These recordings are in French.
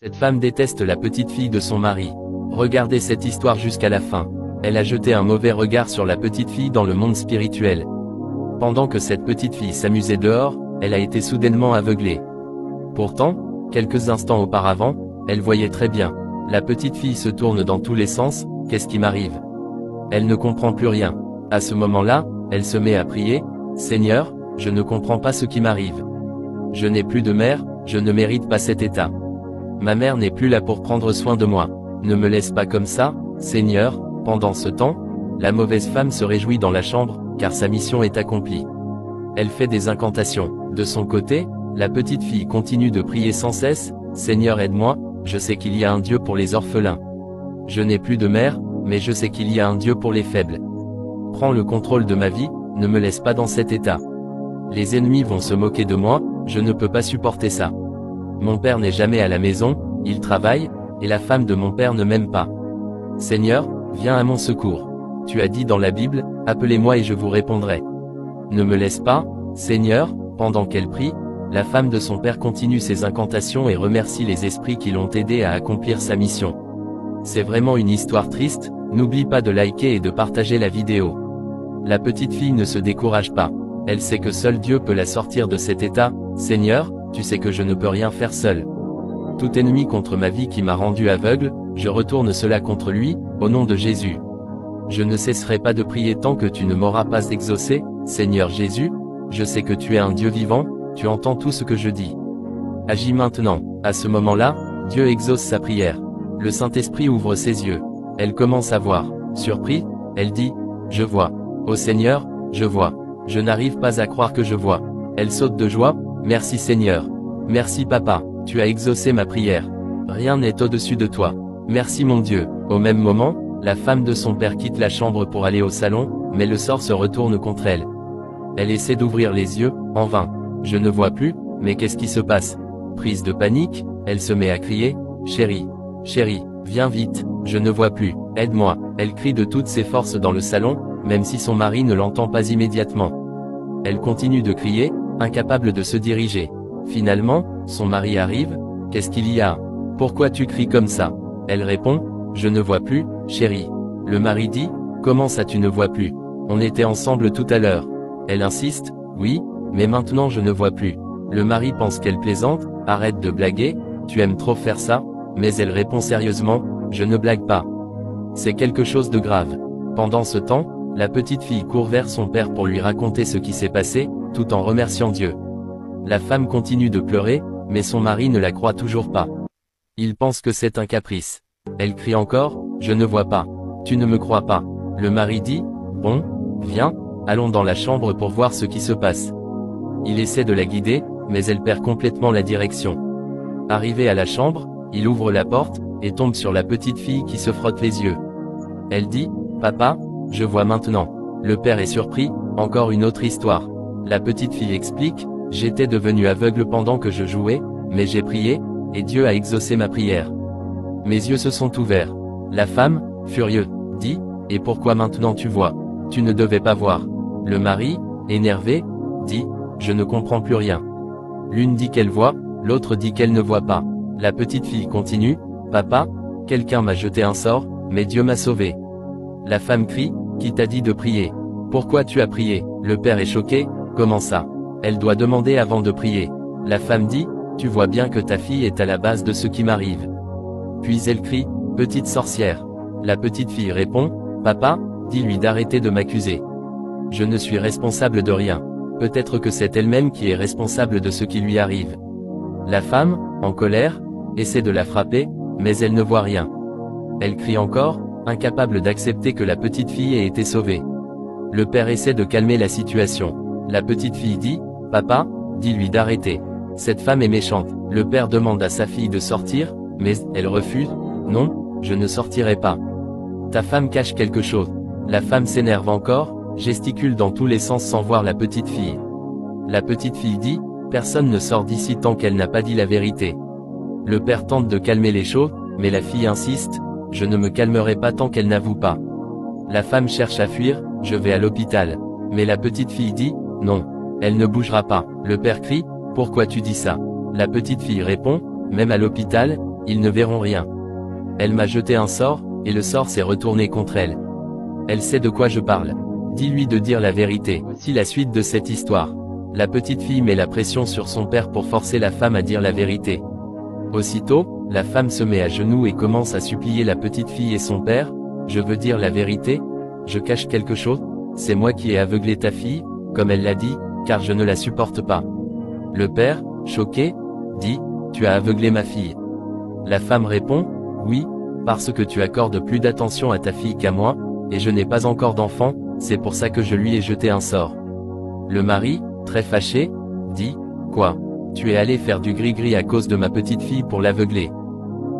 Cette femme déteste la petite fille de son mari. Regardez cette histoire jusqu'à la fin. Elle a jeté un mauvais regard sur la petite fille dans le monde spirituel. Pendant que cette petite fille s'amusait dehors, elle a été soudainement aveuglée. Pourtant, quelques instants auparavant, elle voyait très bien. La petite fille se tourne dans tous les sens, qu'est-ce qui m'arrive? Elle ne comprend plus rien. À ce moment-là, elle se met à prier, Seigneur, je ne comprends pas ce qui m'arrive. Je n'ai plus de mère, je ne mérite pas cet état. Ma mère n'est plus là pour prendre soin de moi. Ne me laisse pas comme ça, Seigneur. Pendant ce temps, la mauvaise femme se réjouit dans la chambre, car sa mission est accomplie. Elle fait des incantations. De son côté, la petite fille continue de prier sans cesse, Seigneur aide-moi, je sais qu'il y a un Dieu pour les orphelins. Je n'ai plus de mère, mais je sais qu'il y a un Dieu pour les faibles. Prends le contrôle de ma vie, ne me laisse pas dans cet état. Les ennemis vont se moquer de moi, je ne peux pas supporter ça. Mon père n'est jamais à la maison, il travaille, et la femme de mon père ne m'aime pas. Seigneur, viens à mon secours. Tu as dit dans la Bible, appelez-moi et je vous répondrai. Ne me laisse pas, Seigneur. Pendant qu'elle prie, la femme de son père continue ses incantations et remercie les esprits qui l'ont aidé à accomplir sa mission. C'est vraiment une histoire triste, n'oublie pas de liker et de partager la vidéo. La petite fille ne se décourage pas. Elle sait que seul Dieu peut la sortir de cet état. Seigneur, tu sais que je ne peux rien faire seul. Tout ennemi contre ma vie qui m'a rendu aveugle, je retourne cela contre lui, au nom de Jésus. Je ne cesserai pas de prier tant que tu ne m'auras pas exaucé, Seigneur Jésus, je sais que tu es un Dieu vivant, tu entends tout ce que je dis. Agis maintenant. À ce moment-là, Dieu exauce sa prière. Le Saint-Esprit ouvre ses yeux. Elle commence à voir. Surpris, elle dit, je vois. Ô Seigneur, je vois. Je n'arrive pas à croire que je vois. Elle saute de joie, merci Seigneur. Merci Papa, tu as exaucé ma prière. Rien n'est au-dessus de toi. Merci mon Dieu. Au même moment, la femme de son père quitte la chambre pour aller au salon, mais le sort se retourne contre elle. Elle essaie d'ouvrir les yeux, en vain. Je ne vois plus, mais qu'est-ce qui se passe? Prise de panique, elle se met à crier, chérie, chérie, viens vite, je ne vois plus, aide-moi. Elle crie de toutes ses forces dans le salon, même si son mari ne l'entend pas immédiatement. Elle continue de crier, incapable de se diriger. Finalement, son mari arrive, qu'est-ce qu'il y a? Pourquoi tu cries comme ça? Elle répond, je ne vois plus, chérie. Le mari dit, comment ça tu ne vois plus? On était ensemble tout à l'heure. Elle insiste, oui, mais maintenant je ne vois plus. Le mari pense qu'elle plaisante, arrête de blaguer, tu aimes trop faire ça, mais elle répond sérieusement, je ne blague pas. C'est quelque chose de grave. Pendant ce temps, la petite fille court vers son père pour lui raconter ce qui s'est passé, tout en remerciant Dieu. La femme continue de pleurer, mais son mari ne la croit toujours pas. Il pense que c'est un caprice. Elle crie encore, je ne vois pas. Tu ne me crois pas. Le mari dit, bon, viens, allons dans la chambre pour voir ce qui se passe. Il essaie de la guider, mais elle perd complètement la direction. Arrivé à la chambre, il ouvre la porte, et tombe sur la petite fille qui se frotte les yeux. Elle dit, papa, je vois maintenant. Le père est surpris, encore une autre histoire. La petite fille explique, j'étais devenue aveugle pendant que je jouais, mais j'ai prié, et Dieu a exaucé ma prière. Mes yeux se sont ouverts. La femme, furieuse, dit, et pourquoi maintenant tu vois? Tu ne devais pas voir. Le mari, énervé, dit, je ne comprends plus rien. L'une dit qu'elle voit, l'autre dit qu'elle ne voit pas. La petite fille continue, papa, quelqu'un m'a jeté un sort, mais Dieu m'a sauvé. La femme crie, qui t'a dit de prier? Pourquoi tu as prié? Le père est choqué, comment ça? Elle doit demander avant de prier. La femme dit, tu vois bien que ta fille est à la base de ce qui m'arrive. Puis elle crie, petite sorcière. La petite fille répond, papa, dis-lui d'arrêter de m'accuser. Je ne suis responsable de rien. Peut-être que c'est elle-même qui est responsable de ce qui lui arrive. La femme, en colère, essaie de la frapper, mais elle ne voit rien. Elle crie encore, incapable d'accepter que la petite fille ait été sauvée. Le père essaie de calmer la situation. La petite fille dit, papa, dis-lui d'arrêter. Cette femme est méchante. Le père demande à sa fille de sortir, mais elle refuse, non, je ne sortirai pas. Ta femme cache quelque chose. La femme s'énerve encore, gesticule dans tous les sens sans voir la petite fille. La petite fille dit, personne ne sort d'ici tant qu'elle n'a pas dit la vérité. Le père tente de calmer les choses, mais la fille insiste, je ne me calmerai pas tant qu'elle n'avoue pas. La femme cherche à fuir, je vais à l'hôpital. Mais la petite fille dit, non, elle ne bougera pas. Le père crie, pourquoi tu dis ça? La petite fille répond, même à l'hôpital, ils ne verront rien. Elle m'a jeté un sort, et le sort s'est retourné contre elle. Elle sait de quoi je parle. Dis-lui de dire la vérité. Voici la suite de cette histoire. La petite fille met la pression sur son père pour forcer la femme à dire la vérité. Aussitôt, la femme se met à genoux et commence à supplier la petite fille et son père. Je veux dire la vérité? Je cache quelque chose? C'est moi qui ai aveuglé ta fille, comme elle l'a dit, car je ne la supporte pas. Le père, choqué, dit, tu as aveuglé ma fille. La femme répond, oui, parce que tu accordes plus d'attention à ta fille qu'à moi, et je n'ai pas encore d'enfant, c'est pour ça que je lui ai jeté un sort. Le mari, très fâché, dit, quoi? Tu es allé faire du gris-gris à cause de ma petite fille pour l'aveugler?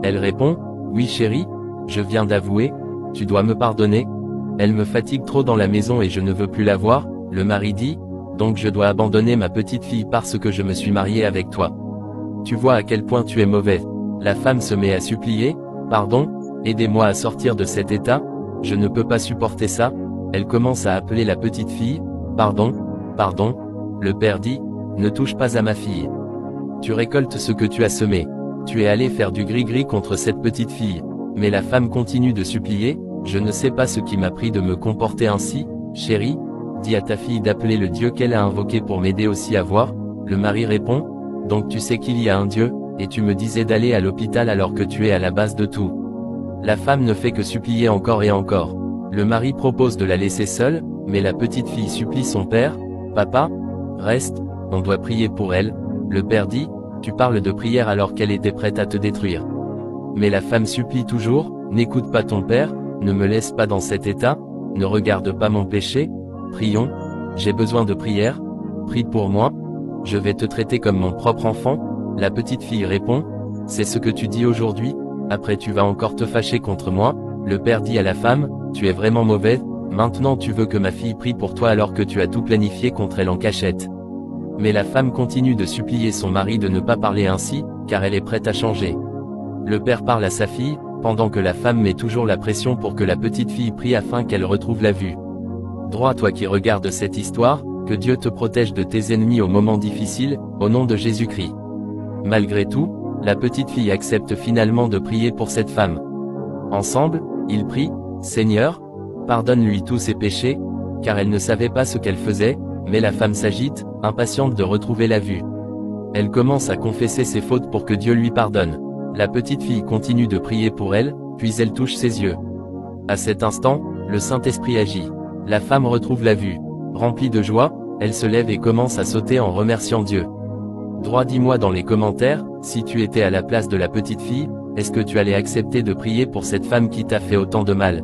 Elle répond, oui chérie, je viens d'avouer, tu dois me pardonner. Elle me fatigue trop dans la maison et je ne veux plus la voir. Le mari dit, donc je dois abandonner ma petite fille parce que je me suis marié avec toi. Tu vois à quel point tu es mauvais. La femme se met à supplier, pardon, aidez-moi à sortir de cet état, je ne peux pas supporter ça. Elle commence à appeler la petite fille, pardon, pardon. Le père dit, ne touche pas à ma fille. Tu récoltes ce que tu as semé. Tu es allé faire du gris-gris contre cette petite fille. Mais la femme continue de supplier, je ne sais pas ce qui m'a pris de me comporter ainsi, chérie, dis à ta fille d'appeler le Dieu qu'elle a invoqué pour m'aider aussi à voir. Le mari répond, donc tu sais qu'il y a un Dieu, et tu me disais d'aller à l'hôpital alors que tu es à la base de tout. La femme ne fait que supplier encore et encore. Le mari propose de la laisser seule, mais la petite fille supplie son père, papa, reste, on doit prier pour elle. Le père dit, tu parles de prière alors qu'elle était prête à te détruire. Mais la femme supplie toujours, n'écoute pas ton père, ne me laisse pas dans cet état, ne regarde pas mon péché, prions, j'ai besoin de prière, prie pour moi, je vais te traiter comme mon propre enfant. La petite fille répond, c'est ce que tu dis aujourd'hui, après tu vas encore te fâcher contre moi. Le père dit à la femme, tu es vraiment mauvaise, maintenant tu veux que ma fille prie pour toi alors que tu as tout planifié contre elle en cachette. Mais la femme continue de supplier son mari de ne pas parler ainsi, car elle est prête à changer. Le père parle à sa fille, pendant que la femme met toujours la pression pour que la petite fille prie afin qu'elle retrouve la vue. Droit toi qui regardes cette histoire, que Dieu te protège de tes ennemis au moment difficile, au nom de Jésus-Christ. Malgré tout, la petite fille accepte finalement de prier pour cette femme. Ensemble, ils prient, Seigneur, pardonne-lui tous ses péchés, car elle ne savait pas ce qu'elle faisait, mais la femme s'agite, impatiente de retrouver la vue. Elle commence à confesser ses fautes pour que Dieu lui pardonne. La petite fille continue de prier pour elle, puis elle touche ses yeux. À cet instant, le Saint-Esprit agit. La femme retrouve la vue. Remplie de joie, elle se lève et commence à sauter en remerciant Dieu. Droit, dis-moi dans les commentaires, si tu étais à la place de la petite fille, est-ce que tu allais accepter de prier pour cette femme qui t'a fait autant de mal?